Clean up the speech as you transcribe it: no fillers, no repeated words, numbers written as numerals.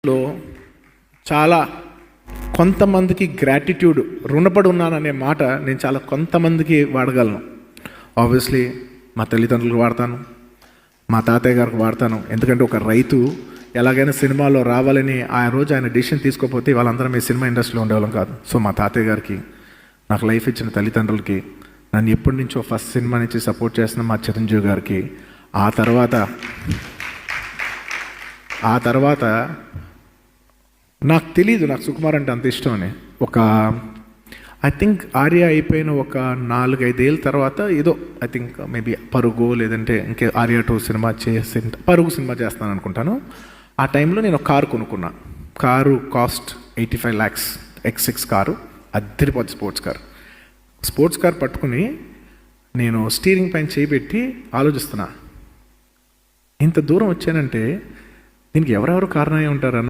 లో చాలా కొంతమందికి గ్రాటిట్యూడ్, రుణపడి ఉన్నాననే మాట నేను చాలా కొంతమందికి వాడగలను. ఆబ్వియస్లీ మా తల్లిదండ్రులకు వాడతాను, మా తాతయ్య గారికి వాడతాను. ఎందుకంటే ఒక రైతు ఎలాగైనా సినిమాలో రావాలని ఆ రోజు ఆయన డిసిషన్ తీసుకోకపోతే వాళ్ళందరం ఈ సినిమా ఇండస్ట్రీలో ఉండేవాళ్ళం కాదు. సో మా తాతయ్య గారికి, నాకు లైఫ్ ఇచ్చిన తల్లిదండ్రులకి, నన్ను ఎప్పటి నుంచో ఫస్ట్ సినిమా నుంచి సపోర్ట్ చేసిన మా చిరంజీవి గారికి, ఆ తర్వాత నాకు తెలీదు నాకు సుకుమార్ అంటే అంత ఇష్టం అని. ఐ థింక్ ఆర్య అయిపోయిన ఒక 4-5 ఏళ్ళ తర్వాత ఏదో ఐ థింక్ మేబీ పరుగు లేదంటే ఇంకే ఆర్య 2 సినిమా పరుగు సినిమా చేస్తాను అనుకుంటాను. ఆ టైంలో నేను ఒక కారు కొనుక్కున్నా. Car cost 85 lakhs, X6 car, అద్దరిపోద్ది స్పోర్ట్స్ కార్ పట్టుకుని నేను స్టీరింగ్ పైన చేయిబెట్టి ఆలోచిస్తున్నా, ఇంత దూరం వచ్చానంటే దీనికి ఎవరెవరు కారణమై ఉంటారన్న